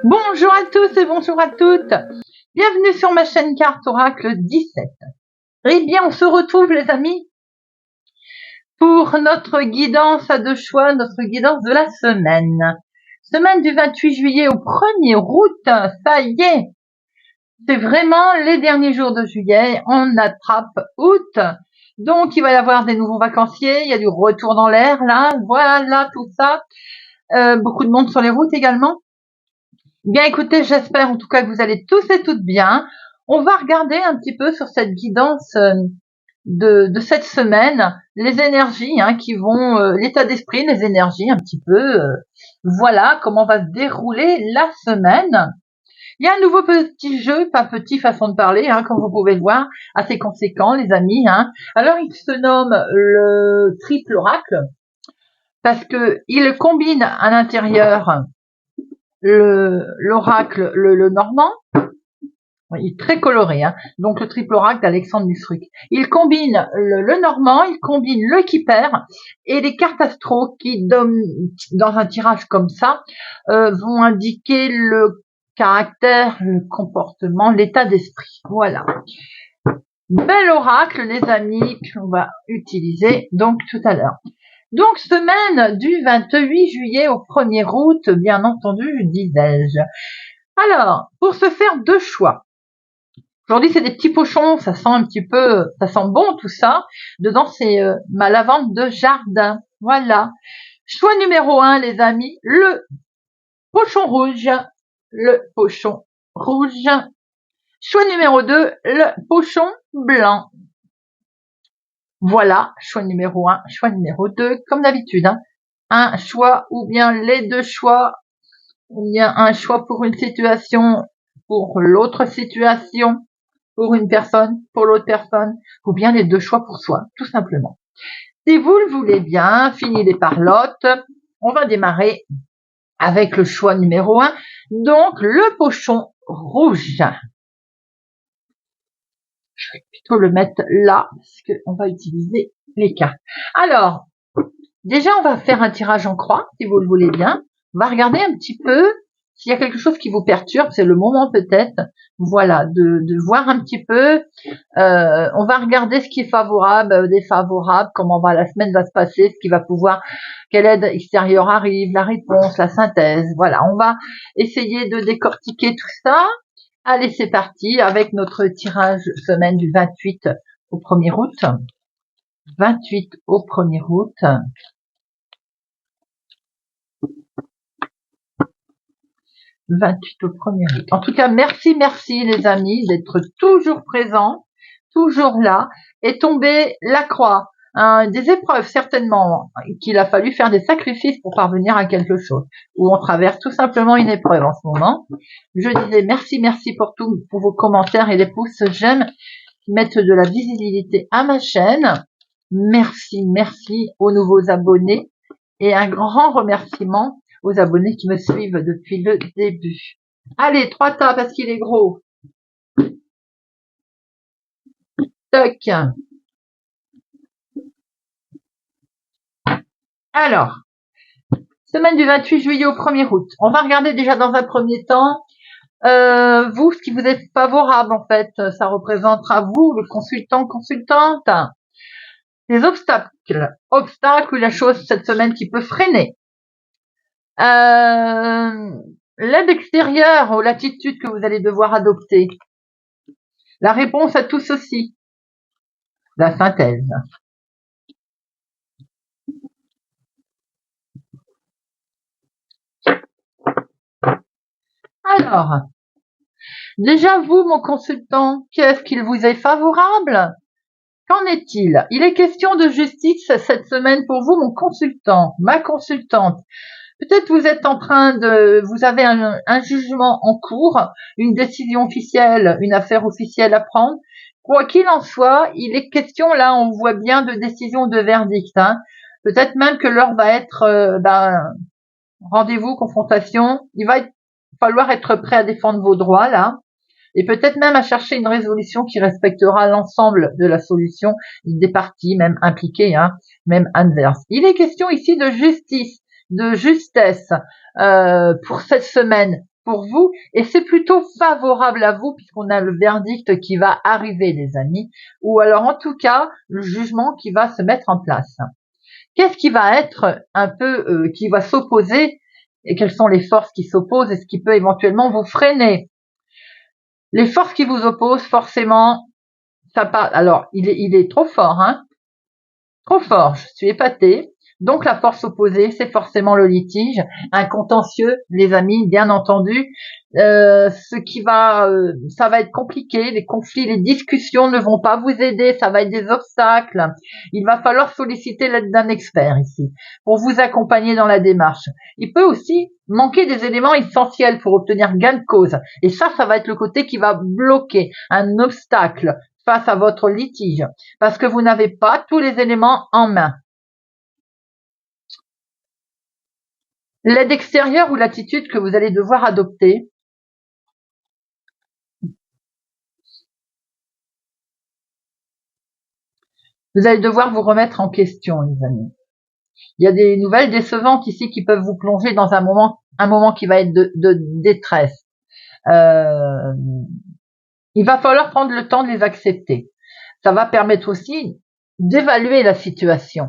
Bonjour à tous et bonjour à toutes. Bienvenue sur ma chaîne Carte Oracle 17. Eh bien, on se retrouve les amis pour notre guidance à deux choix, notre guidance de la semaine. Semaine du 28 juillet au 1er août, ça y est. C'est vraiment les derniers jours de juillet, on attrape août. Donc, il va y avoir des nouveaux vacanciers, il y a du retour dans l'air là, voilà tout ça. Beaucoup de monde sur les routes également. Bien écoutez, j'espère en tout cas que vous allez tous et toutes bien. On va regarder un petit peu sur cette guidance de cette semaine, les énergies qui vont, l'état d'esprit, les énergies un petit peu, voilà comment va se dérouler la semaine. Il y a un nouveau petit jeu, pas petit façon de parler, comme vous pouvez le voir, assez conséquent les amis. Alors il se nomme le triple oracle parce que il combine à l'intérieur l'oracle, le normand, il est très coloré, donc le triple oracle d'Alexandre Dusruc. Il combine le normand, il combine le Kipper et les cartes astro qui donnent, dans un tirage comme ça, vont indiquer le caractère, le comportement, l'état d'esprit. Voilà. Bel oracle, les amis, qu'on va utiliser donc tout à l'heure. Donc, semaine du 28 juillet au 1er août, bien entendu, disais-je. Alors, pour se faire deux choix. Aujourd'hui, c'est des petits pochons, ça sent un petit peu, ça sent bon tout ça. Dedans, c'est ma lavande de jardin. Voilà. Choix numéro 1, les amis, le pochon rouge. Le pochon rouge. Choix numéro 2, le pochon blanc. Voilà, choix numéro 1, choix numéro 2, comme d'habitude. Un choix ou bien les deux choix, ou bien un choix pour une situation, pour l'autre situation, pour une personne, pour l'autre personne, ou bien les deux choix pour soi, tout simplement. Si vous le voulez bien, fini les parlottes, on va démarrer avec le choix numéro 1, donc le pochon rouge. Je vais plutôt le mettre là, parce qu'on va utiliser les cartes. Alors, déjà, on va faire un tirage en croix, si vous le voulez bien. On va regarder un petit peu s'il y a quelque chose qui vous perturbe, c'est le moment peut-être, voilà, de voir un petit peu. On va regarder ce qui est favorable, défavorable, comment la semaine va se passer, ce qui va pouvoir, quelle aide extérieure arrive, la réponse, la synthèse. Voilà, on va essayer de décortiquer tout ça. Allez, c'est parti avec notre tirage semaine du 28 au 1er août. 28 au 1er août. 28 au 1er août. En tout cas, merci les amis d'être toujours présents, toujours là, et tomber la croix. Des épreuves certainement, qu'il a fallu faire des sacrifices pour parvenir à quelque chose, où on traverse tout simplement une épreuve en ce moment. Je disais merci pour tout, pour vos commentaires et les pouces j'aime qui mettent de la visibilité à ma chaîne. Merci aux nouveaux abonnés et un grand remerciement aux abonnés qui me suivent depuis le début. Allez, 3 tas parce qu'il est gros. Toc. Alors, semaine du 28 juillet au 1er août. On va regarder déjà dans un premier temps, vous, ce qui vous est favorable en fait. Ça représentera vous, le consultant, consultante. Les obstacles ou la chose cette semaine qui peut freiner. L'aide extérieure ou l'attitude que vous allez devoir adopter. La réponse à tout ceci. La synthèse. Alors, déjà vous, mon consultant, qu'est-ce qu'il vous est favorable? Qu'en est-il? Il est question de justice cette semaine pour vous, mon consultant, ma consultante. Peut-être vous êtes en train vous avez un jugement en cours, une décision officielle, une affaire officielle à prendre. Quoi qu'il en soit, il est question là, on voit bien de décision, de verdict. Peut-être même que l'heure va être, rendez-vous, confrontation. Il va falloir être prêt à défendre vos droits là. et peut-être même à chercher une résolution qui respectera l'ensemble de la solution des parties, même impliquées, hein, même adverses. Il est question ici de justice, de justesse pour cette semaine, pour vous, et c'est plutôt favorable à vous puisqu'on a le verdict qui va arriver, les amis, ou alors en tout cas le jugement qui va se mettre en place. Qu'est-ce qui va être un peu, qui va s'opposer, et quelles sont les forces qui s'opposent et ce qui peut éventuellement vous freiner? Les forces qui vous opposent, forcément, ça part. Alors, il est trop fort, hein, trop fort. Je suis épatée. Donc la force opposée, c'est forcément le litige, un contentieux, les amis, bien entendu. Ce qui va, ça va être compliqué. Les conflits, les discussions ne vont pas vous aider. Ça va être des obstacles. Il va falloir solliciter l'aide d'un expert ici pour vous accompagner dans la démarche. Il peut aussi manquer des éléments essentiels pour obtenir gain de cause. Et ça va être le côté qui va bloquer, un obstacle face à votre litige, parce que vous n'avez pas tous les éléments en main. L'aide extérieure ou l'attitude que vous allez devoir adopter, vous allez devoir vous remettre en question, les amis. Il y a des nouvelles décevantes ici qui peuvent vous plonger dans un moment qui va être de détresse. Il va falloir prendre le temps de les accepter. Ça va permettre aussi d'évaluer la situation.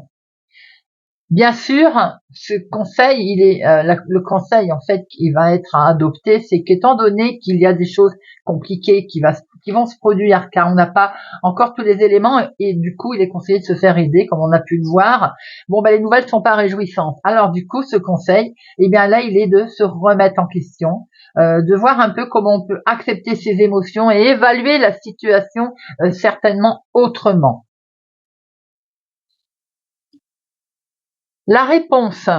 Bien sûr, ce conseil, le conseil en fait qui va être à adopter, c'est qu'étant donné qu'il y a des choses compliquées qui vont se produire, car on n'a pas encore tous les éléments, et du coup, il est conseillé de se faire aider, comme on a pu le voir. Bon, les nouvelles sont pas réjouissantes. Alors, du coup, ce conseil, bien là, il est de se remettre en question, de voir un peu comment on peut accepter ses émotions et évaluer la situation certainement autrement. La réponse.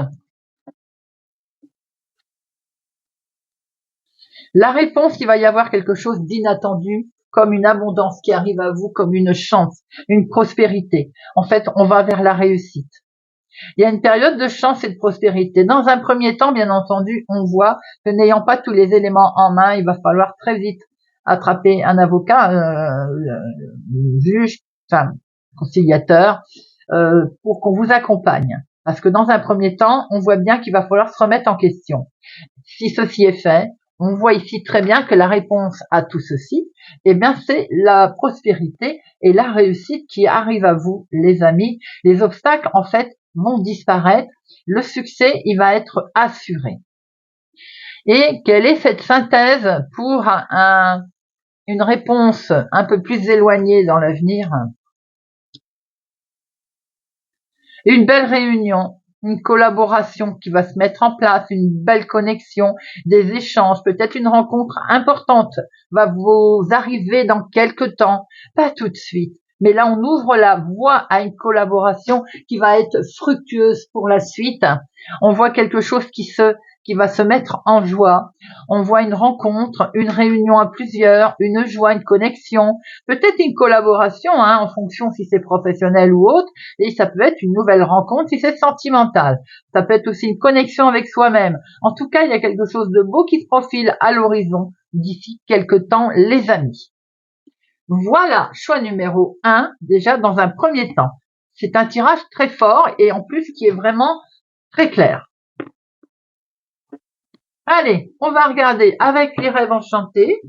La réponse, il va y avoir quelque chose d'inattendu, comme une abondance qui arrive à vous, comme une chance, une prospérité. En fait, on va vers la réussite. Il y a une période de chance et de prospérité. Dans un premier temps, bien entendu, on voit que n'ayant pas tous les éléments en main, il va falloir très vite attraper un avocat, juge, enfin, conciliateur, pour qu'on vous accompagne. Parce que dans un premier temps, on voit bien qu'il va falloir se remettre en question. Si ceci est fait, on voit ici très bien que la réponse à tout ceci, c'est la prospérité et la réussite qui arrive à vous, les amis. Les obstacles, en fait, vont disparaître. Le succès, il va être assuré. Et quelle est cette synthèse pour une réponse un peu plus éloignée dans l'avenir? Une belle réunion, une collaboration qui va se mettre en place, une belle connexion, des échanges, peut-être une rencontre importante va vous arriver dans quelques temps, pas tout de suite. Mais là, on ouvre la voie à une collaboration qui va être fructueuse pour la suite. On voit quelque chose qui va se mettre en joie. On voit une rencontre, une réunion à plusieurs, une joie, une connexion, peut-être une collaboration, en fonction si c'est professionnel ou autre, et ça peut être une nouvelle rencontre si c'est sentimental. Ça peut être aussi une connexion avec soi-même. En tout cas, il y a quelque chose de beau qui se profile à l'horizon d'ici quelques temps, les amis. Voilà, choix numéro 1, déjà dans un premier temps. C'est un tirage très fort et en plus qui est vraiment très clair. Allez, on va regarder avec les rêves enchantés.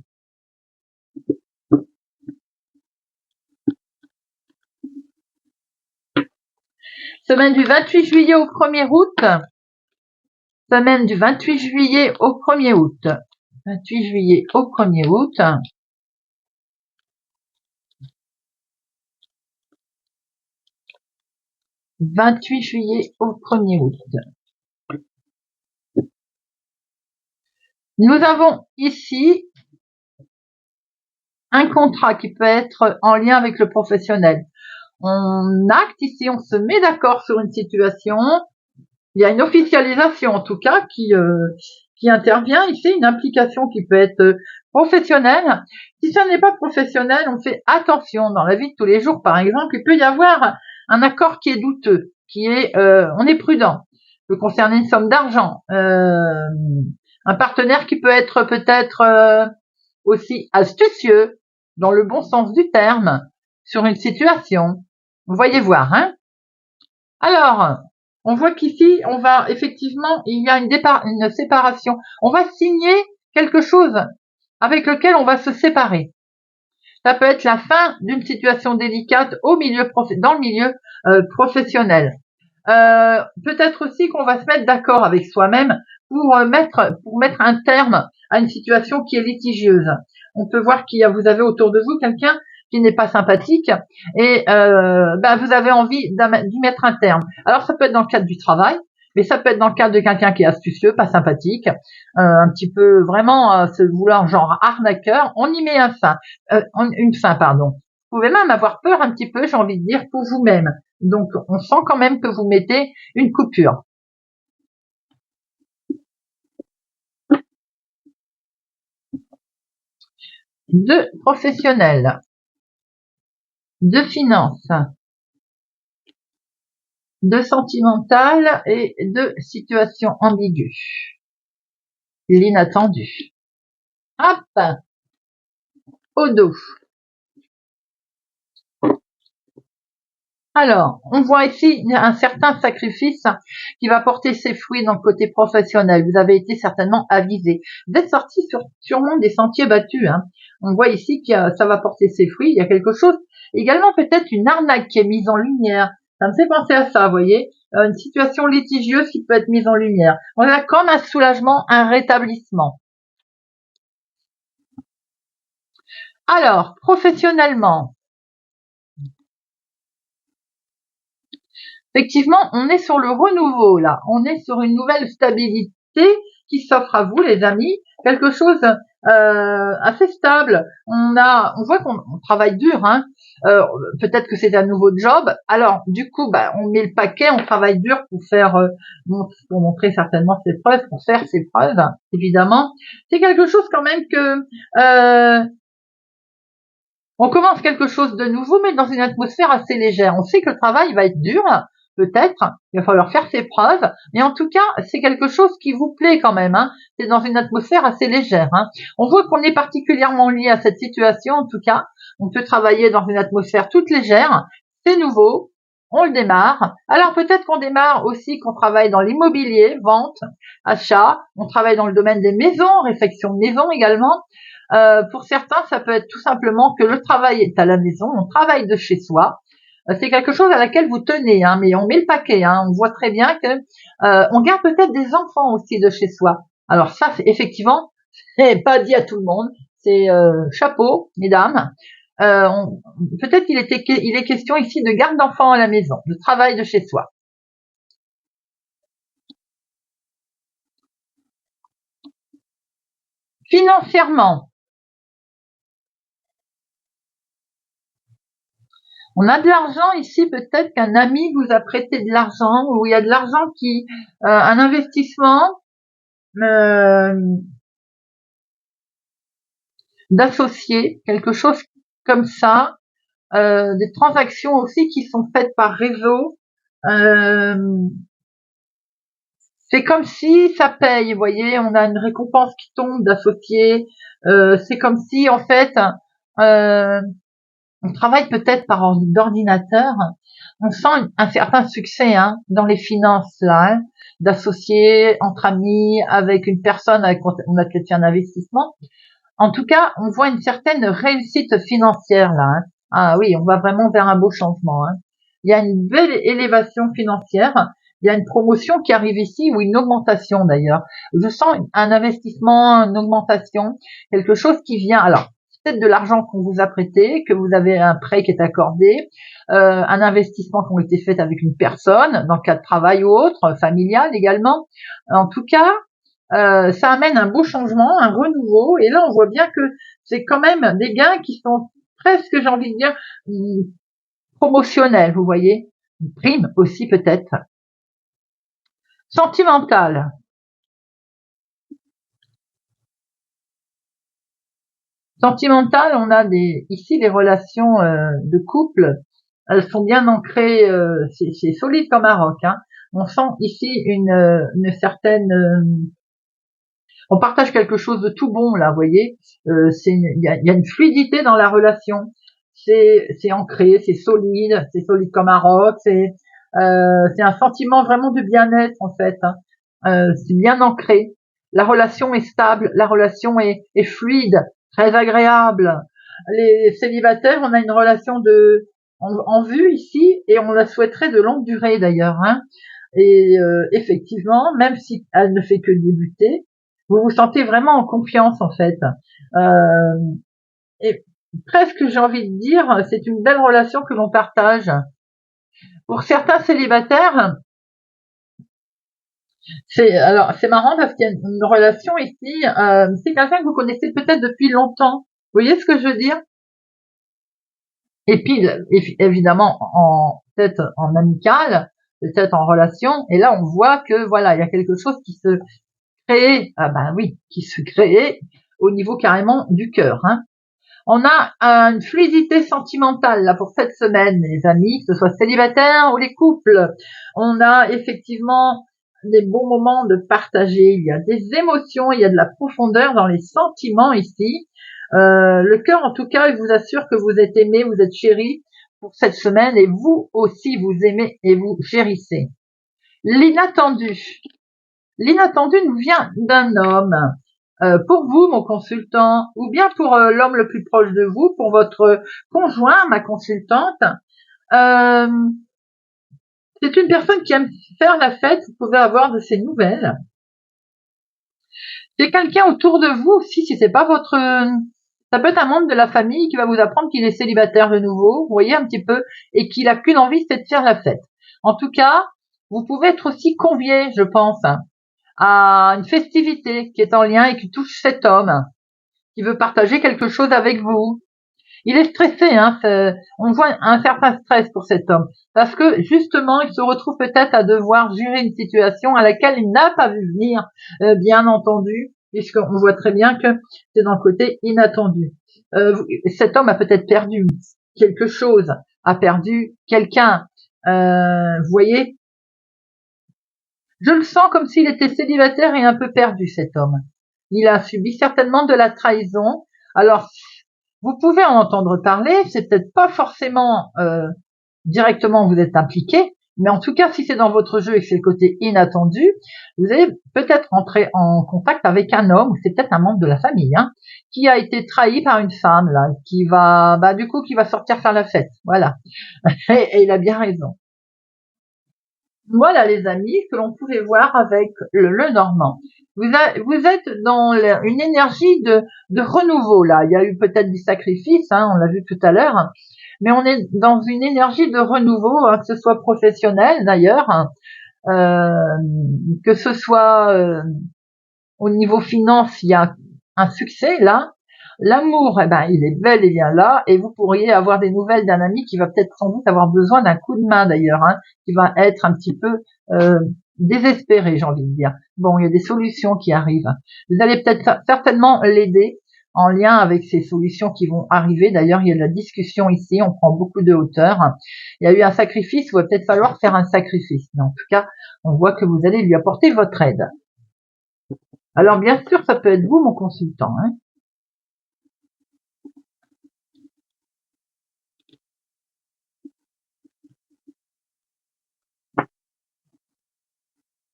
Semaine du 28 juillet au 1er août. Semaine du 28 juillet au 1er août. 28 juillet au 1er août. 28 juillet au 1er août. Nous avons ici un contrat qui peut être en lien avec le professionnel. On acte ici, on se met d'accord sur une situation. Il y a une officialisation en tout cas qui intervient ici, une implication qui peut être professionnelle. Si ça n'est pas professionnel, on fait attention dans la vie de tous les jours. Par exemple, il peut y avoir un accord qui est douteux, on est prudent. Ça peut concerner une somme d'argent, un partenaire qui peut être peut-être aussi astucieux, dans le bon sens du terme, sur une situation. Vous voyez voir, hein? Alors, on voit qu'ici, on va effectivement, il y a une séparation. On va signer quelque chose avec lequel on va se séparer. Ça peut être la fin d'une situation délicate dans le milieu professionnel. Peut-être aussi qu'on va se mettre d'accord avec soi-même pour mettre un terme à une situation qui est litigieuse. On peut voir vous avez autour de vous quelqu'un qui n'est pas sympathique et vous avez envie d'y mettre un terme. Alors ça peut être dans le cadre du travail, mais ça peut être dans le cadre de quelqu'un qui est astucieux, pas sympathique, un petit peu vraiment se vouloir genre arnaqueur. On y met une fin, pardon. Vous pouvez même avoir peur un petit peu, j'ai envie de dire, pour vous-même. Donc, on sent quand même que vous mettez une coupure. De professionnel, de finance, de sentimental et de situation ambiguë. L'inattendu. Hop, au dos. Alors, on voit ici un certain sacrifice qui va porter ses fruits dans le côté professionnel. Vous avez été certainement avisé. Vous êtes sorti sûrement des sentiers battus, hein. On voit ici que ça va porter ses fruits. Il y a quelque chose, également peut-être une arnaque qui est mise en lumière. Ça me fait penser à ça, vous voyez. Une situation litigieuse qui peut être mise en lumière. On a comme un soulagement, un rétablissement. Alors, professionnellement, effectivement, on est sur le renouveau là. On est sur une nouvelle stabilité qui s'offre à vous, les amis. Quelque chose assez stable. On voit qu'on travaille dur, hein. Peut-être que c'est un nouveau job. Alors, du coup, on met le paquet, on travaille dur pour montrer certainement ses preuves, pour faire ses preuves, évidemment. C'est quelque chose quand même que on commence quelque chose de nouveau, mais dans une atmosphère assez légère. On sait que le travail va être dur, peut-être, il va falloir faire ses preuves, mais en tout cas, c'est quelque chose qui vous plaît quand même, hein. C'est dans une atmosphère assez légère, hein. On voit qu'on est particulièrement lié à cette situation, en tout cas. On peut travailler dans une atmosphère toute légère, c'est nouveau, on le démarre. Alors peut-être qu'on démarre aussi, qu'on travaille dans l'immobilier, vente, achat, on travaille dans le domaine des maisons, réfection de maison également. Pour certains, ça peut être tout simplement que le travail est à la maison, on travaille de chez soi. C'est quelque chose à laquelle vous tenez, hein, mais on met le paquet. Hein, on voit très bien que on garde peut-être des enfants aussi de chez soi. Alors ça, effectivement, c'est pas dit à tout le monde. C'est chapeau, mesdames. Peut-être il est question ici de garde d'enfants à la maison, de travail de chez soi. Financièrement, on a de l'argent ici, peut-être qu'un ami vous a prêté de l'argent, ou il y a de l'argent un investissement d'associés, quelque chose comme ça, des transactions aussi qui sont faites par réseau. C'est comme si ça paye, vous voyez, on a une récompense qui tombe d'associés. C'est comme si en fait on travaille peut-être par d'ordinateur. On sent un certain succès, hein, dans les finances là, hein, d'associer entre amis avec une personne avec qui on a peut-être fait un investissement. En tout cas, on voit une certaine réussite financière là, hein. Ah oui, on va vraiment vers un beau changement, hein. Il y a une belle élévation financière. Il y a une promotion qui arrive ici, ou une augmentation d'ailleurs. Je sens un investissement, une augmentation, quelque chose qui vient. Alors, peut-être de l'argent qu'on vous a prêté, que vous avez un prêt qui est accordé, un investissement qui a été fait avec une personne, dans le cas de travail ou autre, familial également. En tout cas, ça amène un beau changement, un renouveau, et là on voit bien que c'est quand même des gains qui sont presque, j'ai envie de dire, promotionnels, vous voyez. Une prime aussi peut-être. Sentimental. Sentimental, on a ici les relations de couple, elles sont bien ancrées, c'est solide comme un roc, hein. On sent ici une certaine On partage quelque chose de tout bon là, vous voyez. Il y a une fluidité dans la relation. C'est ancré, c'est solide comme un roc. C'est un sentiment vraiment de bien-être en fait. Hein. C'est bien ancré. La relation est stable, la relation est fluide, très agréable. Les célibataires, on a une relation en vue ici et on la souhaiterait de longue durée d'ailleurs. Hein. Et effectivement, même si elle ne fait que débuter, vous vous sentez vraiment en confiance en fait. Euh, et presque, j'ai envie de dire, c'est une belle relation que l'on partage. Pour certains célibataires, c'est marrant parce qu'il y a une relation ici. C'est quelqu'un que vous connaissez peut-être depuis longtemps. Vous voyez ce que je veux dire? Et puis évidemment peut-être en amical, peut-être en relation. Et là, on voit que voilà, il y a quelque chose qui se crée. Ah ben oui, qui se crée au niveau carrément du cœur. Hein. On a une fluidité sentimentale là pour cette semaine, les amis, que ce soit célibataires ou les couples. On a effectivement des bons moments de partager. Il y a des émotions, il y a de la profondeur dans les sentiments ici. Le cœur, en tout cas, il vous assure que vous êtes aimé, vous êtes chéri pour cette semaine et vous aussi vous aimez et vous chérissez. L'inattendu. L'inattendu nous vient d'un homme. Pour vous, mon consultant, ou bien pour l'homme le plus proche de vous, pour votre conjoint, ma consultante, euh, c'est une personne qui aime faire la fête, vous pouvez avoir de ses nouvelles. C'est quelqu'un autour de vous aussi, si c'est pas votre... ça peut être un membre de la famille qui va vous apprendre qu'il est célibataire de nouveau, vous voyez un petit peu, et qu'il a qu'une envie, c'est de faire la fête. En tout cas, vous pouvez être aussi convié, je pense, à une festivité qui est en lien et qui touche cet homme, qui veut partager quelque chose avec vous. Il est stressé, hein, on voit un certain stress pour cet homme, parce que justement, il se retrouve peut-être à devoir gérer une situation à laquelle il n'a pas vu venir, bien entendu, puisqu'on voit très bien que c'est dans le côté inattendu. Cet homme a peut-être perdu quelque chose, a perdu quelqu'un, vous voyez. Je le sens comme s'il était célibataire et un peu perdu, cet homme. Il a subi certainement de la trahison. Alors, vous pouvez en entendre parler, c'est peut-être pas forcément directement vous êtes impliqué, mais en tout cas, si c'est dans votre jeu et que c'est le côté inattendu, vous allez peut-être entrer en contact avec un homme, ou c'est peut-être un membre de la famille, hein, qui a été trahi par une femme, là, qui va, du coup, qui va sortir faire la fête. Voilà. Et il a bien raison. Voilà les amis, ce que l'on pouvait voir avec le Normand. Vous êtes dans une énergie de renouveau là. Il y a eu peut-être du sacrifice, hein, on l'a vu tout à l'heure, mais on est dans une énergie de renouveau, hein, que ce soit professionnel d'ailleurs, hein, que ce soit au niveau finance, il y a un succès là. L'amour, eh ben, il est bel et bien là, et vous pourriez avoir des nouvelles d'un ami qui va peut-être sans doute avoir besoin d'un coup de main d'ailleurs, hein, qui va être un petit peu désespéré, j'ai envie de dire. Bon, il y a des solutions qui arrivent. Vous allez peut-être certainement l'aider en lien avec ces solutions qui vont arriver. D'ailleurs, il y a de la discussion ici, on prend beaucoup de hauteur. Il y a eu un sacrifice, il va peut-être falloir faire un sacrifice. Mais en tout cas, on voit que vous allez lui apporter votre aide. Alors bien sûr, ça peut être vous, mon consultant. Hein.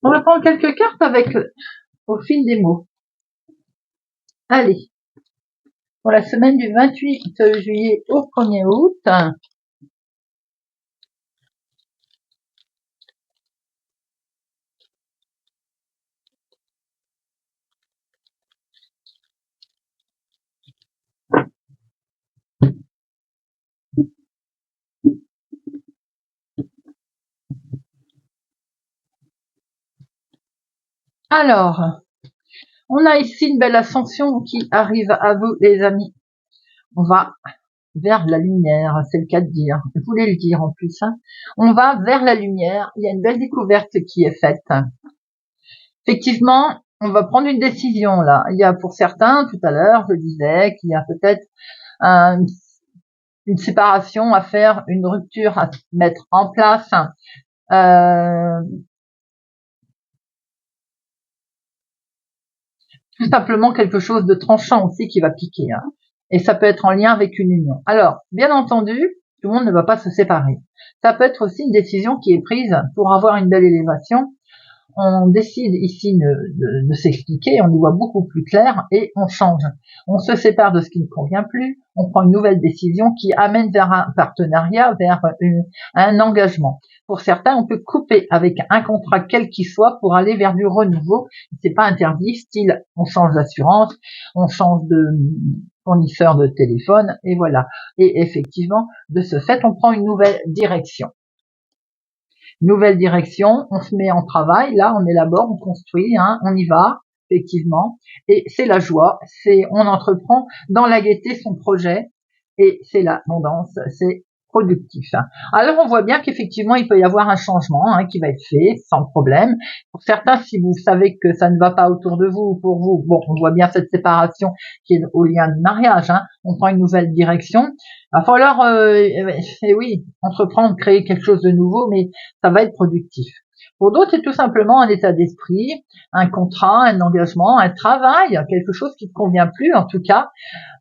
On va prendre quelques cartes avec au fil des mots. Allez, pour la semaine du 28 juillet au 1er août. Alors, on a ici une belle ascension qui arrive à vous, les amis. On va vers la lumière, c'est le cas de dire. Je voulais le dire en plus. Hein. On va vers la lumière. Il y a une belle découverte qui est faite. Effectivement, on va prendre une décision là. Il y a pour certains, tout à l'heure, je disais qu'il y a peut-être une séparation à faire, une rupture à mettre en place. tout simplement quelque chose de tranchant aussi qui va piquer, hein. Et ça peut être en lien avec une union. Alors, bien entendu, tout le monde ne va pas se séparer. Ça peut être aussi une décision qui est prise pour avoir une belle élévation. On décide ici de s'expliquer, on y voit beaucoup plus clair et on change. On se sépare de ce qui ne convient plus, on prend une nouvelle décision qui amène vers un partenariat, vers un engagement. Pour certains, on peut couper avec un contrat quel qu'il soit pour aller vers du renouveau. C'est pas interdit, style on change d'assurance, on change de fournisseur de téléphone et voilà. Et effectivement, de ce fait, on prend une nouvelle direction. Nouvelle direction, on se met en travail, là on élabore, on construit, hein, on y va, effectivement, et c'est la joie, on entreprend dans la gaieté son projet, et c'est l'abondance, c'est productif. Alors on voit bien qu'effectivement il peut y avoir un changement, hein, qui va être fait sans problème. Pour certains, si vous savez que ça ne va pas autour de vous ou pour vous, bon, on voit bien cette séparation qui est au lien de mariage, hein, on prend une nouvelle direction. Il va falloir, oui, entreprendre, créer quelque chose de nouveau, mais ça va être productif. Pour d'autres, c'est tout simplement un état d'esprit, un contrat, un engagement, un travail, quelque chose qui ne convient plus, en tout cas.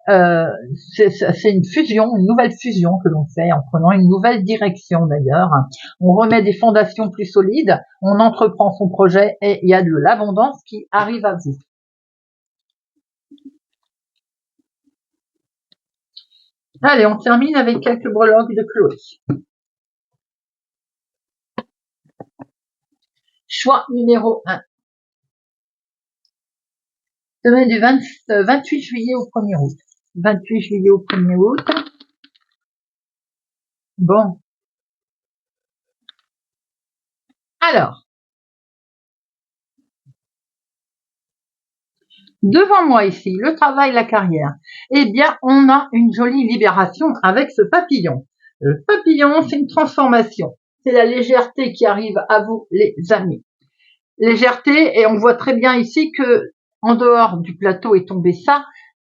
C'est une fusion, une nouvelle fusion que l'on fait en prenant une nouvelle direction d'ailleurs. On remet des fondations plus solides, on entreprend son projet et il y a de l'abondance qui arrive à vous. Allez, on termine avec quelques breloques de Chloé. Choix numéro 1. Semaine du 28 juillet au 1er août. 28 juillet au 1er août. Bon. Alors. Devant moi ici, le travail, la carrière. Eh bien, on a une jolie libération avec ce papillon. Le papillon, c'est une transformation. C'est la légèreté qui arrive à vous, les amis. Légèreté, et on voit très bien ici que en dehors du plateau est tombé ça,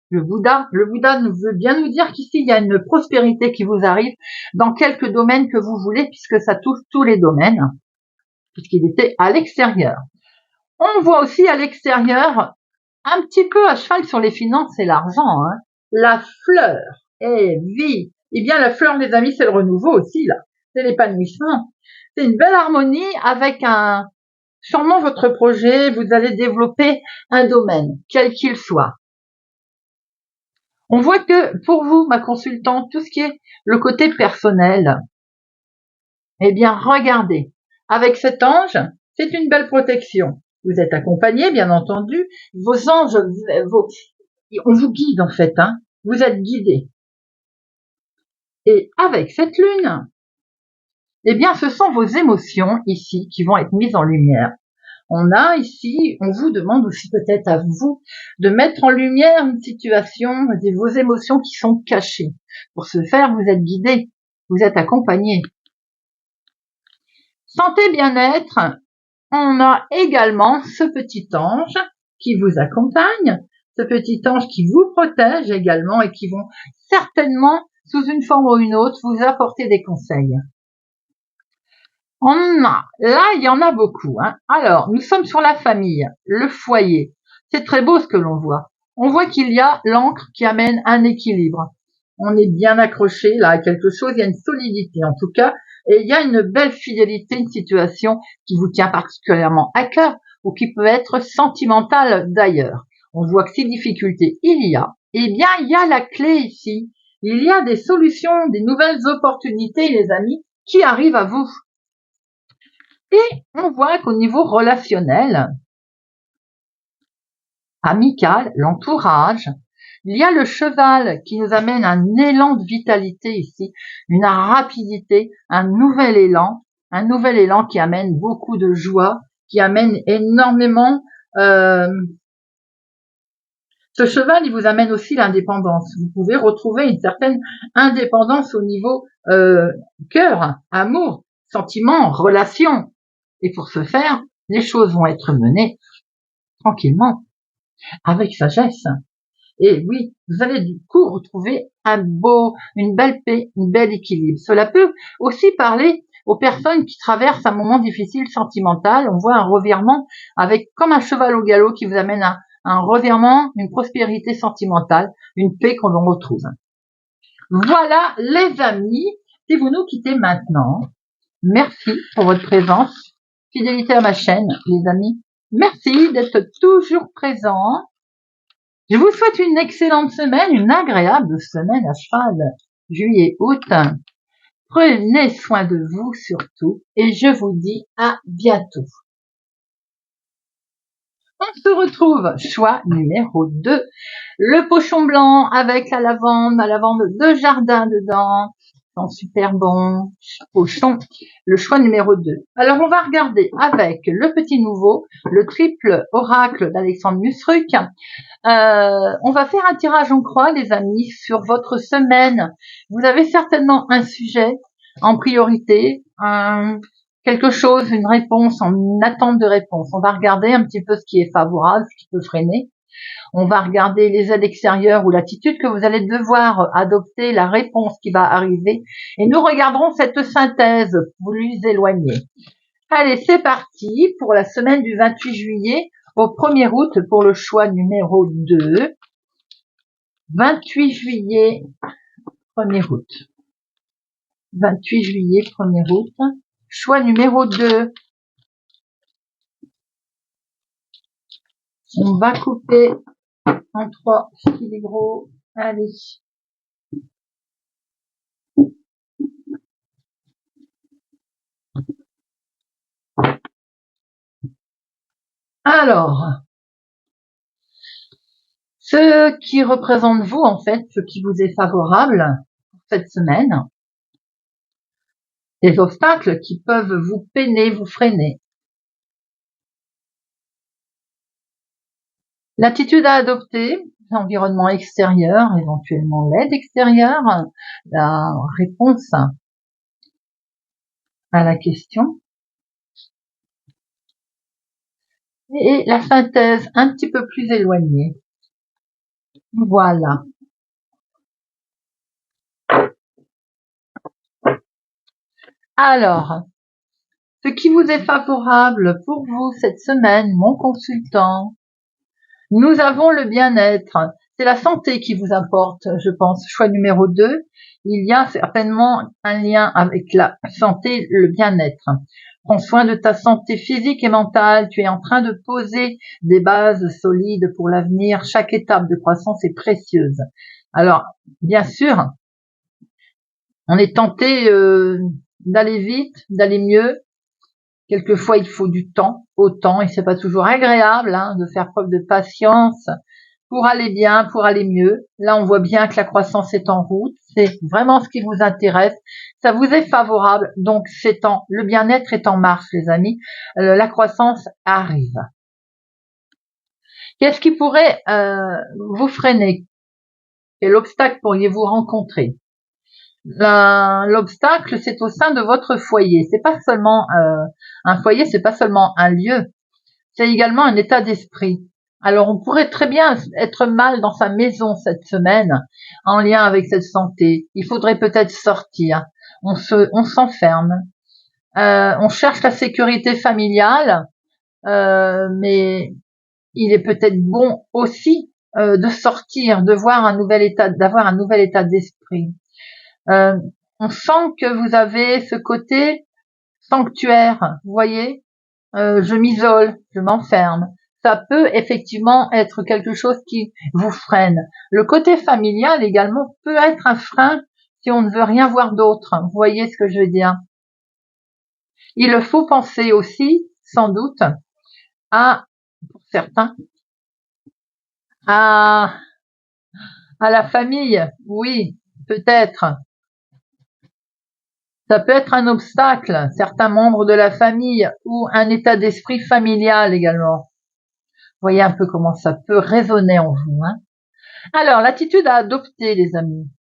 le Bouddha. Le Bouddha nous veut bien nous dire qu'ici, il y a une prospérité qui vous arrive dans quelques domaines que vous voulez, puisque ça touche tous les domaines, puisqu'il était à l'extérieur. On voit aussi à l'extérieur, un petit peu à cheval sur les finances et l'argent, hein, la fleur est vie. Eh bien, la fleur, les amis, c'est le renouveau aussi, là. C'est l'épanouissement. C'est une belle harmonie avec sûrement votre projet, vous allez développer un domaine, quel qu'il soit. On voit que pour vous, ma consultante, tout ce qui est le côté personnel, eh bien, regardez, avec cet ange, c'est une belle protection. Vous êtes accompagné, bien entendu. Vos anges, on vous guide en fait, hein. Vous êtes guidé. Et avec cette lune, eh bien, ce sont vos émotions ici qui vont être mises en lumière. On a ici, on vous demande aussi peut-être à vous de mettre en lumière une situation, vos émotions qui sont cachées. Pour ce faire, vous êtes guidé, vous êtes accompagné. Santé, bien-être, on a également ce petit ange qui vous accompagne, ce petit ange qui vous protège également et qui vont certainement, sous une forme ou une autre, vous apporter des conseils. Là, il y en a beaucoup, hein. Alors, nous sommes sur la famille, le foyer. C'est très beau ce que l'on voit. On voit qu'il y a l'encre qui amène un équilibre. On est bien accroché là à quelque chose, il y a une solidité en tout cas, et il y a une belle fidélité, une situation qui vous tient particulièrement à cœur ou qui peut être sentimentale d'ailleurs. On voit que ces difficultés, il y a. Eh bien, il y a la clé ici. Il y a des solutions, des nouvelles opportunités, les amis, qui arrivent à vous. Et on voit qu'au niveau relationnel, amical, l'entourage, il y a le cheval qui nous amène un élan de vitalité ici, une rapidité, un nouvel élan qui amène beaucoup de joie, qui amène énormément. Ce cheval, il vous amène aussi l'indépendance. Vous pouvez retrouver une certaine indépendance au niveau cœur, amour, sentiment, relation. Et pour ce faire, les choses vont être menées tranquillement, avec sagesse. Et oui, vous allez du coup retrouver une belle paix, un bel équilibre. Cela peut aussi parler aux personnes qui traversent un moment difficile sentimental. On voit un revirement avec comme un cheval au galop qui vous amène un revirement, une prospérité sentimentale, une paix qu'on retrouve. Voilà les amis, si vous nous quittez maintenant, merci pour votre présence, fidélité à ma chaîne les amis, merci d'être toujours présents. Je vous souhaite une excellente semaine, une agréable semaine à cheval, juillet-août. Prenez soin de vous surtout et je vous dis à bientôt. On se retrouve, choix numéro 2, le pochon blanc avec la lavande de jardin dedans, sont super bon, pochon, le choix numéro 2. Alors on va regarder avec le petit nouveau, le triple oracle d'Alexandre Musruc. On va faire un tirage en croix les amis sur votre semaine. Vous avez certainement un sujet en priorité, quelque chose, une réponse, en attente de réponse. On va regarder un petit peu ce qui est favorable, ce qui peut freiner. On va regarder les aides extérieures ou l'attitude que vous allez devoir adopter, la réponse qui va arriver. Et nous regarderons cette synthèse, vous lui éloignez. Allez, c'est parti pour la semaine du 28 juillet au 1er août pour le choix numéro 2. 28 juillet, 1er août. 28 juillet, 1er août. Choix numéro 2. On va couper en 3 filets gros. Allez. Alors, ce qui représente vous, en fait, ce qui vous est favorable pour cette semaine, des obstacles qui peuvent vous peiner, vous freiner. L'attitude à adopter, l'environnement extérieur, éventuellement l'aide extérieure, la réponse à la question, et la synthèse un petit peu plus éloignée. Voilà. Alors, ce qui vous est favorable pour vous cette semaine, mon consultant, nous avons le bien-être. C'est la santé qui vous importe, je pense. Choix numéro 2, il y a certainement un lien avec la santé, le bien-être. Prends soin de ta santé physique et mentale. Tu es en train de poser des bases solides pour l'avenir. Chaque étape de croissance est précieuse. Alors, bien sûr, on est tenté d'aller vite, d'aller mieux. Quelquefois, il faut du temps, autant, et c'est pas toujours agréable de faire preuve de patience pour aller bien, pour aller mieux. Là, on voit bien que la croissance est en route. C'est vraiment ce qui vous intéresse. Ça vous est favorable. Donc, le bien-être est en marche, les amis. La croissance arrive. Qu'est-ce qui pourrait vous freiner? Quel obstacle pourriez-vous rencontrer? L'obstacle, c'est au sein de votre foyer. C'est pas seulement un foyer, c'est pas seulement un lieu. C'est également un état d'esprit. Alors, on pourrait très bien être mal dans sa maison cette semaine, en lien avec cette santé. Il faudrait peut-être sortir. On s'enferme. On cherche la sécurité familiale, mais il est peut-être bon aussi de sortir, d'avoir un nouvel état d'esprit. On sent que vous avez ce côté sanctuaire, vous voyez, je m'isole, je m'enferme. Ça peut effectivement être quelque chose qui vous freine. Le côté familial également peut être un frein si on ne veut rien voir d'autre. Vous voyez ce que je veux dire? Il faut penser aussi, sans doute, pour certains, à la famille. Oui, peut-être. Ça peut être un obstacle, certains membres de la famille ou un état d'esprit familial également. Vous voyez un peu comment ça peut résonner en vous. Alors, l'attitude à adopter, les amis.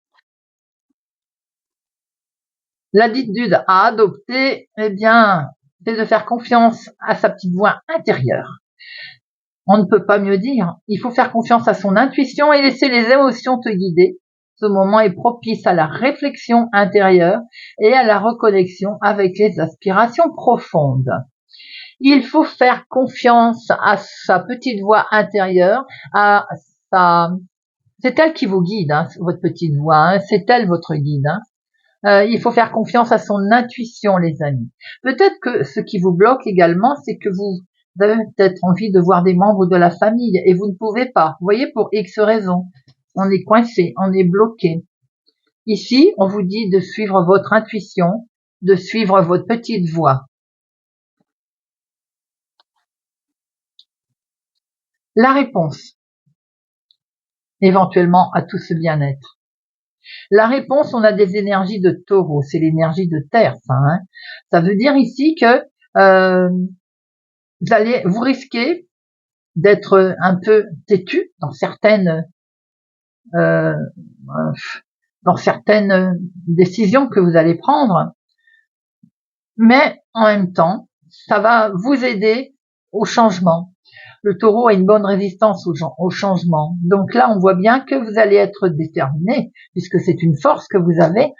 L'attitude à adopter, eh bien, c'est de faire confiance à sa petite voix intérieure. On ne peut pas mieux dire. Il faut faire confiance à son intuition et laisser les émotions te guider. Ce moment est propice à la réflexion intérieure et à la reconnexion avec les aspirations profondes. Il faut faire confiance à sa petite voix intérieure, à sa... C'est elle qui vous guide, hein, votre petite voix, hein, c'est elle votre guide. Hein. Il faut faire confiance à son intuition, les amis. Peut-être que ce qui vous bloque également, c'est que vous avez peut-être envie de voir des membres de la famille et vous ne pouvez pas. Vous voyez, pour X raisons. On est coincé, on est bloqué. Ici, on vous dit de suivre votre intuition, de suivre votre petite voix. La réponse, éventuellement, à tout ce bien-être. La réponse, on a des énergies de taureau, c'est l'énergie de terre, ça. Hein. Ça veut dire ici que vous risquez d'être un peu têtu euh, dans certaines décisions que vous allez prendre, mais en même temps, ça va vous aider au changement. Le taureau a une bonne résistance au changement. Donc là, on voit bien que vous allez être déterminé, puisque c'est une force que vous avez.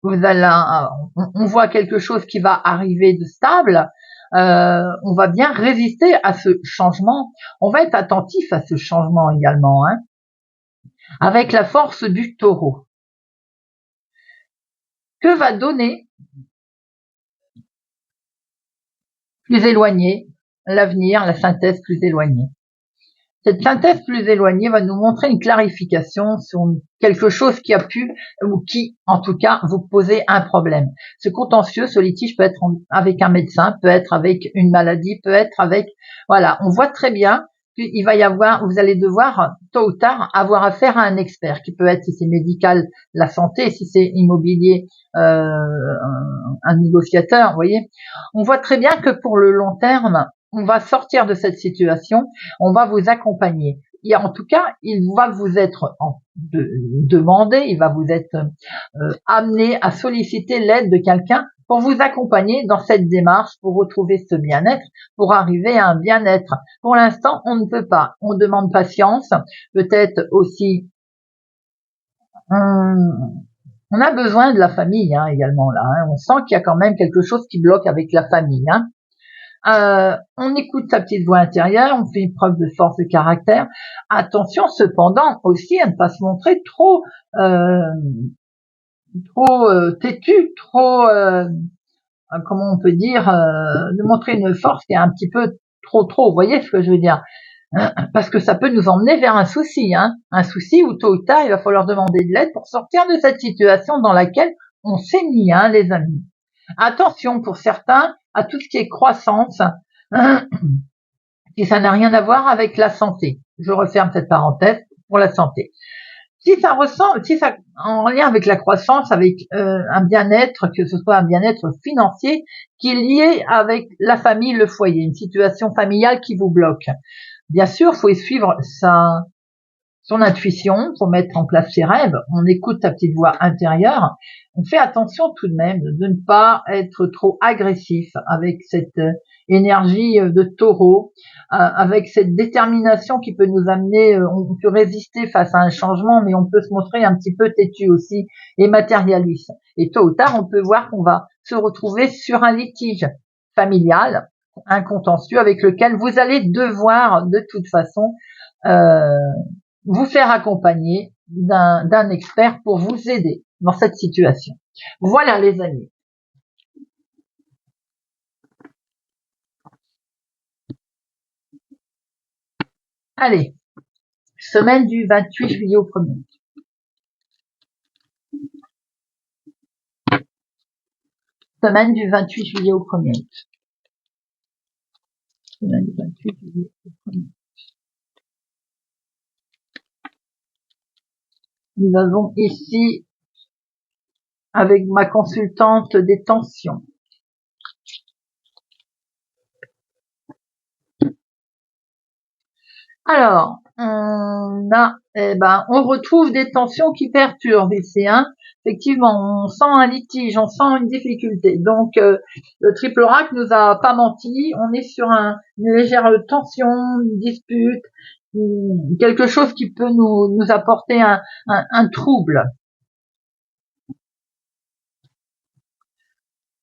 On voit quelque chose qui va arriver de stable. On va bien résister à ce changement. On va être attentif à ce changement également, hein, avec la force du taureau. Que va donner plus éloigné l'avenir, la synthèse plus éloignée? Cette synthèse plus éloignée va nous montrer une clarification sur quelque chose qui a pu, ou qui, en tout cas, vous poser un problème. Ce contentieux, ce litige peut être avec un médecin, peut être avec une maladie, peut être avec... Voilà, on voit très bien qu'il va y avoir, vous allez devoir, tôt ou tard, avoir affaire à un expert, qui peut être, si c'est médical, la santé, si c'est immobilier, un négociateur, vous voyez. On voit très bien que pour le long terme, on va sortir de cette situation, on va vous accompagner. Et en tout cas, il va vous être demandé, il va vous être amené à solliciter l'aide de quelqu'un pour vous accompagner dans cette démarche, pour retrouver ce bien-être, pour arriver à un bien-être. Pour l'instant, on ne peut pas. On demande patience, peut-être aussi... on a besoin de la famille hein, également là. Hein. On sent qu'il y a quand même quelque chose qui bloque avec la famille. Hein. On écoute sa petite voix intérieure, on fait une preuve de force de caractère. Attention cependant aussi à ne pas se montrer trop têtu, trop comment on peut dire, de montrer une force qui est un petit peu trop. Vous voyez ce que je veux dire? Parce que ça peut nous emmener vers un souci, hein, un souci où tôt ou tard il va falloir demander de l'aide pour sortir de cette situation dans laquelle on s'est mis, hein, les amis. Attention pour certains à tout ce qui est croissance, si ça n'a rien à voir avec la santé. Je referme cette parenthèse pour la santé. Si ça en lien avec la croissance, avec un bien-être, que ce soit un bien-être financier, qui est lié avec la famille, le foyer, une situation familiale qui vous bloque. Bien sûr, faut suivre son intuition, pour mettre en place ses rêves, on écoute sa petite voix intérieure, on fait attention tout de même de ne pas être trop agressif avec cette énergie de taureau, avec cette détermination qui peut nous amener, on peut résister face à un changement, mais on peut se montrer un petit peu têtu aussi et matérialiste. Et tôt ou tard, on peut voir qu'on va se retrouver sur un litige familial, un contentieux avec lequel vous allez devoir de toute façon vous faire accompagner d'un expert pour vous aider dans cette situation. Voilà les amis. Allez, semaine du 28 juillet au 1er août. Semaine du 28 juillet au 1er août. Semaine du 28 juillet au 1er août. Nous avons ici, avec ma consultante, des tensions. Alors, on retrouve des tensions qui perturbent ici, hein. Effectivement, on sent un litige, on sent une difficulté. Donc, le triple oracle nous a pas menti. On est sur une légère tension, une dispute, quelque chose qui peut nous apporter un trouble.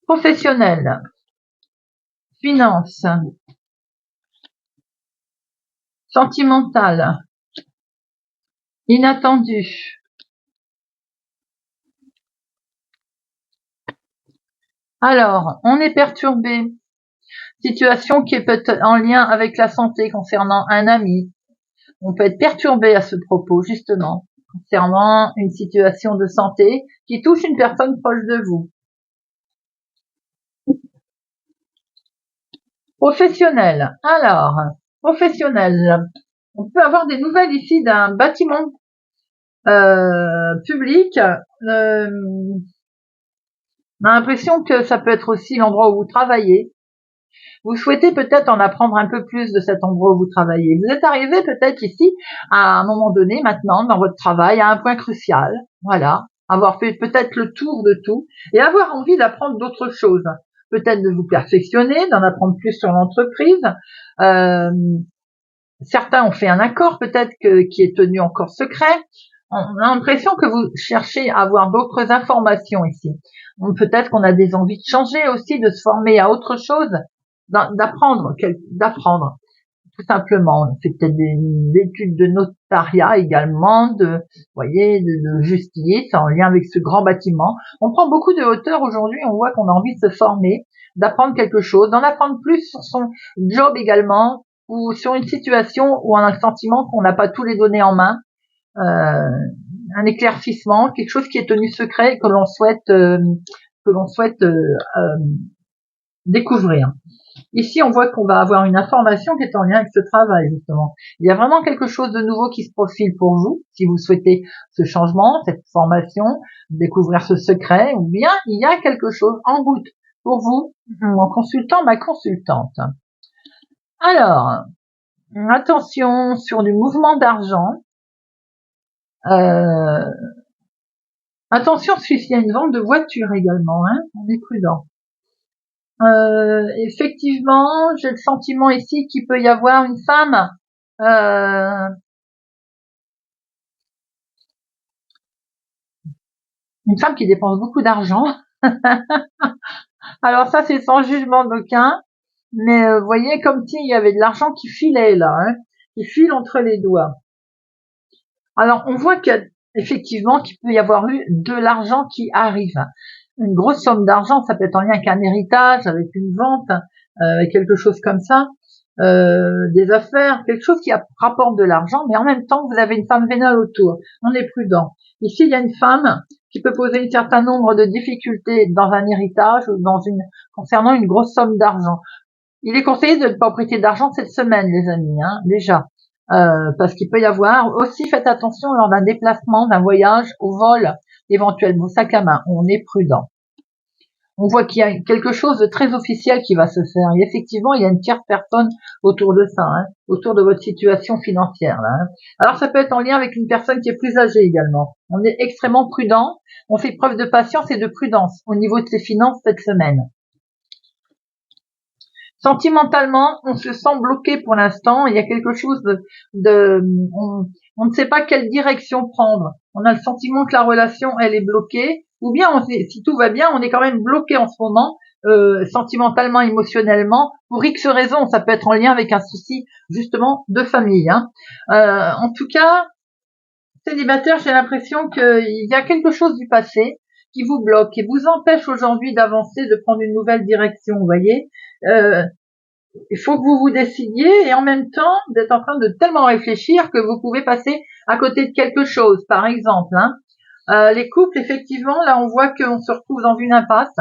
Professionnel. Finance. Sentimental. Inattendu. Alors, on est perturbé. Situation qui est peut-être en lien avec la santé concernant un ami. On peut être perturbé à ce propos, justement, concernant une situation de santé qui touche une personne proche de vous. Professionnel. Alors, professionnel. On peut avoir des nouvelles ici d'un bâtiment public. On a l'impression que ça peut être aussi l'endroit où vous travaillez. Vous souhaitez peut-être en apprendre un peu plus de cet endroit où vous travaillez. Vous êtes arrivé peut-être ici à un moment donné maintenant dans votre travail à un point crucial. Voilà. Avoir fait peut-être le tour de tout et avoir envie d'apprendre d'autres choses. Peut-être de vous perfectionner, d'en apprendre plus sur l'entreprise. Certains ont fait un accord peut-être qui est tenu encore secret. On a l'impression que vous cherchez à avoir d'autres informations ici. Peut-être qu'on a des envies de changer aussi, de se former à autre chose, d'apprendre, tout simplement. On fait peut-être des études de notariat également, de justice en lien avec ce grand bâtiment. On prend beaucoup de hauteur aujourd'hui, on voit qu'on a envie de se former, d'apprendre quelque chose, d'en apprendre plus sur son job également, ou sur une situation où on a le sentiment qu'on n'a pas tous les données en main, un éclaircissement, quelque chose qui est tenu secret et que l'on souhaite découvrir. Ici, on voit qu'on va avoir une information qui est en lien avec ce travail, justement. Il y a vraiment quelque chose de nouveau qui se profile pour vous, si vous souhaitez ce changement, cette formation, découvrir ce secret, ou bien il y a quelque chose en route pour vous, en consultant ma consultante. Alors, attention sur du mouvement d'argent. Attention, s'il y a une vente de voiture également, hein, on est prudent. Effectivement, j'ai le sentiment ici qu'il peut y avoir une femme qui dépense beaucoup d'argent. Alors ça, c'est sans jugement d'aucun, mais vous voyez comme s'il y avait de l'argent qui filait là, hein, qui file entre les doigts. Alors on voit qu'effectivement qu'il peut y avoir eu de l'argent qui arrive. Une grosse somme d'argent, ça peut être en lien avec un héritage, avec une vente, avec quelque chose comme ça, des affaires, quelque chose qui rapporte de l'argent, mais en même temps, vous avez une femme vénale autour. On est prudent. Ici, il y a une femme qui peut poser un certain nombre de difficultés dans un héritage ou concernant une grosse somme d'argent. Il est conseillé de ne pas prêter d'argent cette semaine, les amis, hein, déjà. Parce qu'il peut y avoir aussi, faites attention lors d'un déplacement, d'un voyage, au vol, éventuellement sac à main, on est prudent. On voit qu'il y a quelque chose de très officiel qui va se faire. Et effectivement, il y a une tierce personne autour de ça, hein, autour de votre situation financière. Là, hein. Alors, ça peut être en lien avec une personne qui est plus âgée également. On est extrêmement prudent. On fait preuve de patience et de prudence au niveau de ses finances cette semaine. Sentimentalement, on se sent bloqué pour l'instant. Il y a quelque chose on ne sait pas quelle direction prendre. On a le sentiment que la relation, elle est bloquée. Ou bien, si tout va bien, on est quand même bloqué en ce moment, sentimentalement, émotionnellement, pour X raisons. Ça peut être en lien avec un souci, justement, de famille. Hein. En tout cas, célibataire, j'ai l'impression qu'il y a quelque chose du passé qui vous bloque et vous empêche aujourd'hui d'avancer, de prendre une nouvelle direction, vous voyez. Il faut que vous vous décidiez et en même temps, vous êtes en train de tellement réfléchir que vous pouvez passer à côté de quelque chose, par exemple. Hein. Les couples, effectivement, là, on voit qu'on se retrouve dans une impasse.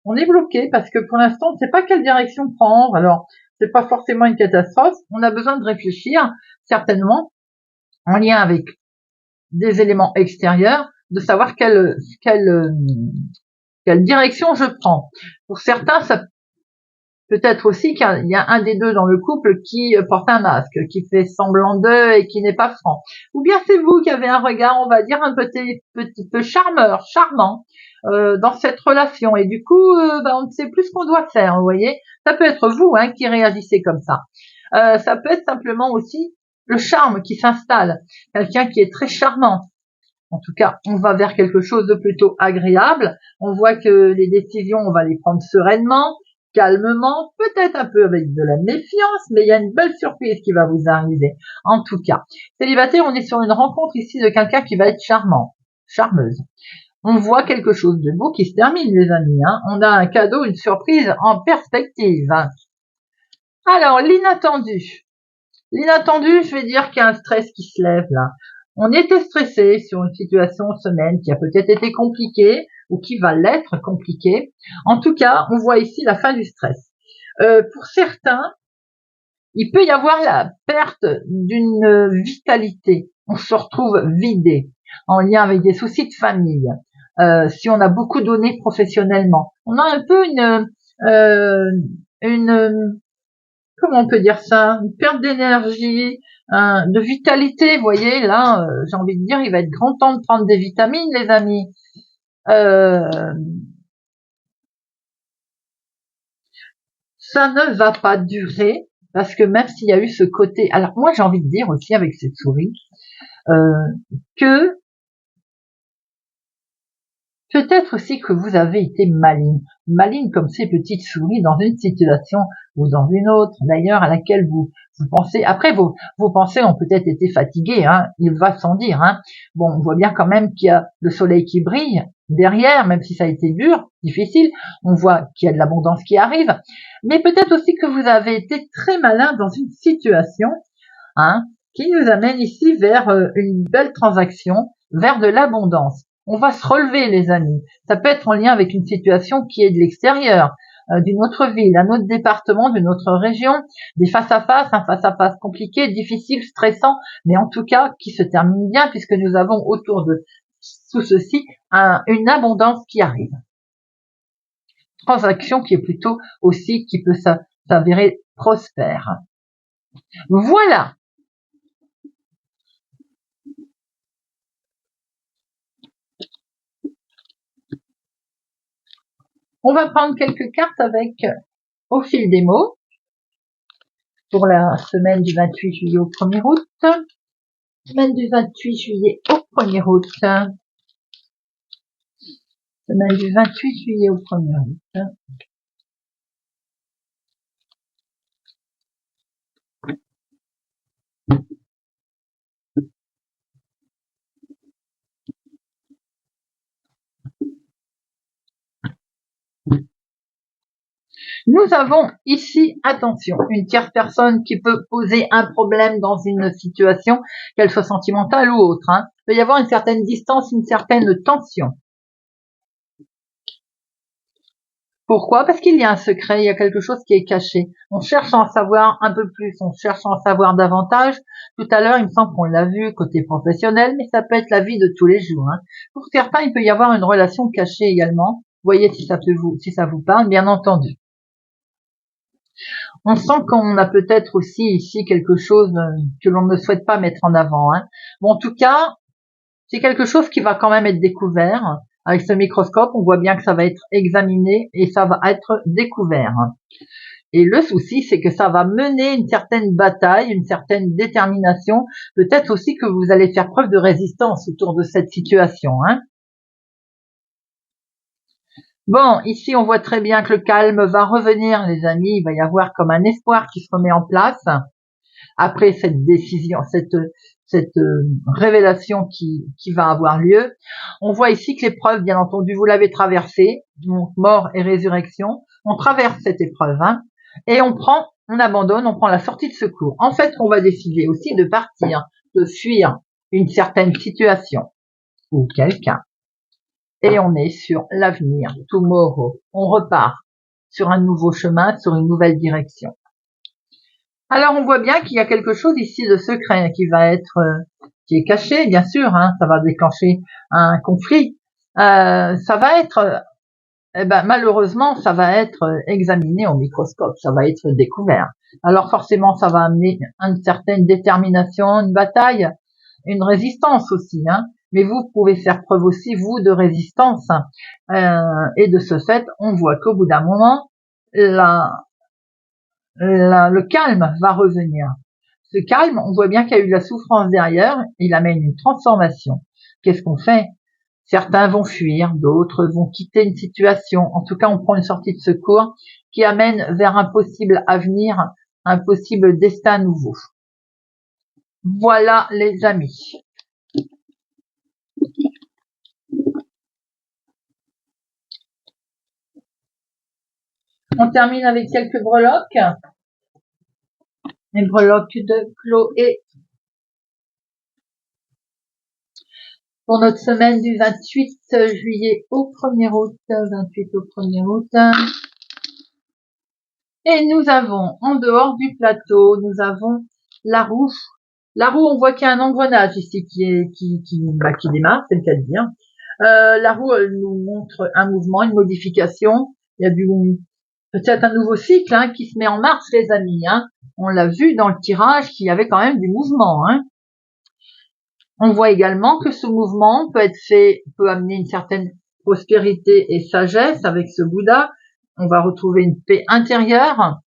On est bloqué parce que pour l'instant, on ne sait pas quelle direction prendre. Alors, c'est pas forcément une catastrophe. On a besoin de réfléchir, certainement, en lien avec des éléments extérieurs, de savoir quelle direction je prends. Pour certains, ça peut-être aussi qu'il y a un des deux dans le couple qui porte un masque, qui fait semblant d'eux et qui n'est pas franc. Ou bien c'est vous qui avez un regard, on va dire, un petit peu charmant dans cette relation. Et du coup, on ne sait plus ce qu'on doit faire, vous voyez. Ça peut être vous qui réagissez comme ça. Ça peut être simplement aussi le charme qui s'installe. Quelqu'un qui est très charmant. En tout cas, on va vers quelque chose de plutôt agréable. On voit que les décisions, on va les prendre sereinement. calmement, peut-être un peu avec de la méfiance, mais il y a une belle surprise qui va vous arriver. En tout cas, célibataire, on est sur une rencontre ici de quelqu'un qui va être charmant, charmeuse. On voit quelque chose de beau qui se termine, les amis. Hein. On a un cadeau, une surprise en perspective. Alors, l'inattendu. L'inattendu, je vais dire qu'il y a un stress qui se lève là. On était stressé sur une situation semaine qui a peut-être été compliquée ou qui va l'être compliquée. En tout cas, on voit ici la fin du stress. Pour certains, il peut y avoir la perte d'une vitalité. On se retrouve vidé en lien avec des soucis de famille. Si on a beaucoup donné professionnellement, on a un peu une comment on peut dire ça, une perte d'énergie, de vitalité. Vous voyez, là, j'ai envie de dire, il va être grand temps de prendre des vitamines, les amis. Ça ne va pas durer, parce que même s'il y a eu ce côté... Alors, moi, j'ai envie de dire aussi, avec cette souris, que peut-être aussi que vous avez été maligne comme ces petites souris dans une situation ou dans une autre, d'ailleurs, à laquelle vous pensez. Après, vos pensées ont peut-être été fatiguées, hein, il va sans dire. Hein. Bon, on voit bien quand même qu'il y a le soleil qui brille derrière, même si ça a été dur, difficile. On voit qu'il y a de l'abondance qui arrive, mais peut-être aussi que vous avez été très malin dans une situation, hein, qui nous amène ici vers une belle transaction, vers de l'abondance. On va se relever, les amis. Ça peut être en lien avec une situation qui est de l'extérieur, d'une autre ville, un autre département, d'une autre région, des face-à-face, un face-à-face compliqué, difficile, stressant, mais en tout cas qui se termine bien puisque nous avons autour de tout ceci une abondance qui arrive. Transaction qui est plutôt aussi, qui peut s'avérer prospère. Voilà. On va prendre quelques cartes avec au fil des mots pour la semaine du 28 juillet au 1er août. Semaine du 28 juillet au 1er août. Semaine du 28 juillet au 1er août. Nous avons ici, attention, une tierce personne qui peut poser un problème dans une situation, qu'elle soit sentimentale ou autre. Hein. Il peut y avoir une certaine distance, une certaine tension. Pourquoi? Parce qu'il y a un secret, il y a quelque chose qui est caché. On cherche à en savoir un peu plus, on cherche à en savoir davantage. Tout à l'heure, il me semble qu'on l'a vu côté professionnel, mais ça peut être la vie de tous les jours. Hein. Pour certains, il peut y avoir une relation cachée également. Vous voyez si ça vous parle, bien entendu. On sent qu'on a peut-être aussi ici quelque chose que l'on ne souhaite pas mettre en avant. Hein. Bon, en tout cas, c'est quelque chose qui va quand même être découvert. Avec ce microscope, on voit bien que ça va être examiné et ça va être découvert. Et le souci, c'est que ça va mener une certaine bataille, une certaine détermination. Peut-être aussi que vous allez faire preuve de résistance autour de cette situation. Hein. Bon, ici, on voit très bien que le calme va revenir, les amis. Il va y avoir comme un espoir qui se remet en place après cette décision, cette révélation qui va avoir lieu. On voit ici que l'épreuve, bien entendu, vous l'avez traversée, donc mort et résurrection. On traverse cette épreuve, hein, et on abandonne, on prend la sortie de secours. En fait, on va décider aussi de partir, de fuir une certaine situation ou quelqu'un. Et on est sur l'avenir, tomorrow. On repart sur un nouveau chemin, sur une nouvelle direction. Alors on voit bien qu'il y a quelque chose ici de secret qui va être, qui est caché, bien sûr. Hein, ça va déclencher un conflit. Ça va être, malheureusement, ça va être examiné au microscope. Ça va être découvert. Alors forcément, ça va amener une certaine détermination, une bataille, une résistance aussi. Hein. Mais vous pouvez faire preuve aussi, vous, de résistance. Et de ce fait, on voit qu'au bout d'un moment, le calme va revenir. Ce calme, on voit bien qu'il y a eu de la souffrance derrière, il amène une transformation. Qu'est-ce qu'on fait? Certains vont fuir, d'autres vont quitter une situation. En tout cas, on prend une sortie de secours qui amène vers un possible avenir, un possible destin nouveau. Voilà les amis. On termine avec quelques breloques. Les breloques de Chloé. Pour notre semaine du 28 juillet au 1er août, 28 au 1er août. Et nous avons, en dehors du plateau, nous avons la roue. La roue, on voit qu'il y a un engrenage ici qui démarre, c'est le cas de dire. La roue, elle nous montre un mouvement, une modification. Il y a peut-être un nouveau cycle qui se met en marche, les amis. On l'a vu dans le tirage qu'il y avait quand même du mouvement. On voit également que ce mouvement peut amener une certaine prospérité et sagesse avec ce Bouddha. On va retrouver une paix intérieure.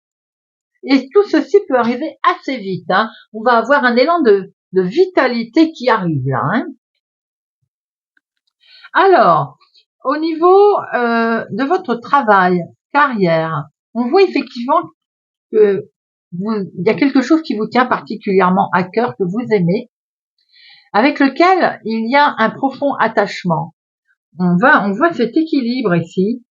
Et tout ceci peut arriver assez vite. On va avoir un élan de vitalité qui arrive là. Alors, au niveau de votre travail, carrière, on voit effectivement que il y a quelque chose qui vous tient particulièrement à cœur, que vous aimez, avec lequel il y a un profond attachement. On voit cet équilibre ici,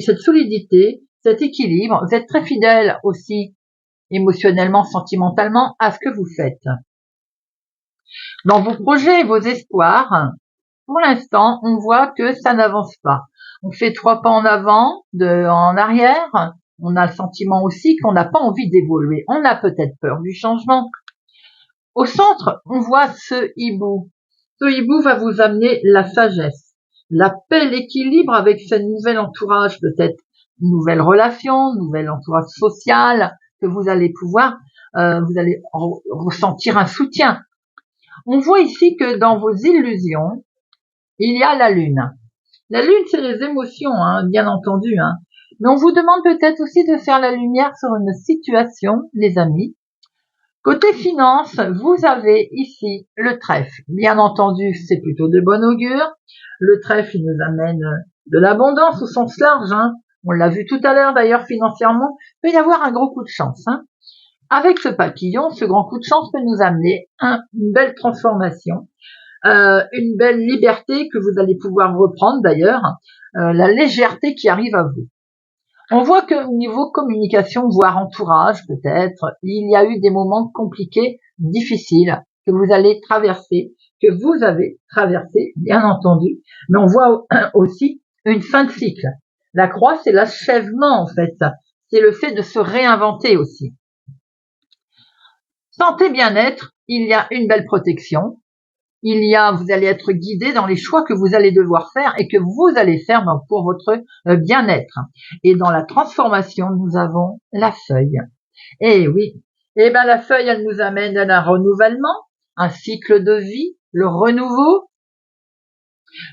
cette solidité, cet équilibre. Vous êtes très fidèle aussi, émotionnellement, sentimentalement, à ce que vous faites. Dans vos projets et vos espoirs, pour l'instant, on voit que ça n'avance pas. On fait 3 pas en avant, 2 en arrière. On a le sentiment aussi qu'on n'a pas envie d'évoluer. On a peut-être peur du changement. Au centre, on voit ce hibou. Ce hibou va vous amener la sagesse, la paix, l'équilibre avec ce nouvel entourage, peut-être une nouvelle relation, nouvel entourage social, que vous allez pouvoir, vous allez ressentir un soutien. On voit ici que dans vos illusions, il y a la lune. La lune, c'est les émotions, bien entendu. Mais on vous demande peut-être aussi de faire la lumière sur une situation, les amis. Côté finance, vous avez ici le trèfle. Bien entendu, c'est plutôt de bon augure. Le trèfle, il nous amène de l'abondance au sens large. On l'a vu tout à l'heure d'ailleurs, financièrement, il peut y avoir un gros coup de chance. Avec ce papillon, ce grand coup de chance peut nous amener une belle transformation. Une belle liberté que vous allez pouvoir reprendre d'ailleurs, la légèreté qui arrive à vous. On voit que au niveau communication, voire entourage peut-être, il y a eu des moments compliqués, difficiles, que vous allez traverser, que vous avez traversé, bien entendu, mais on voit aussi une fin de cycle. La croix, c'est l'achèvement en fait, c'est le fait de se réinventer aussi. Santé, bien-être, il y a une belle protection. Vous allez être guidé dans les choix que vous allez devoir faire et que vous allez faire pour votre bien-être. Et dans la transformation, nous avons la feuille. Et oui, la feuille, elle nous amène à un renouvellement, un cycle de vie, le renouveau.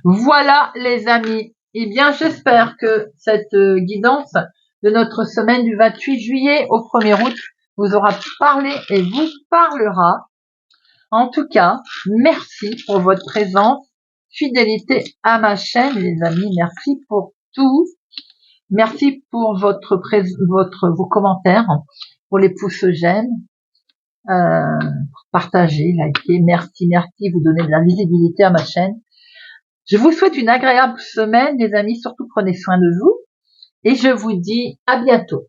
Voilà, les amis. Eh bien, j'espère que cette guidance de notre semaine du 28 juillet au 1er août vous aura parlé et vous parlera. En tout cas, merci pour votre présence, fidélité à ma chaîne, les amis. Merci pour tout. Merci pour vos commentaires, pour les pouces j'aime, partagez, likez. Merci, vous donnez de la visibilité à ma chaîne. Je vous souhaite une agréable semaine, les amis. Surtout prenez soin de vous et je vous dis à bientôt.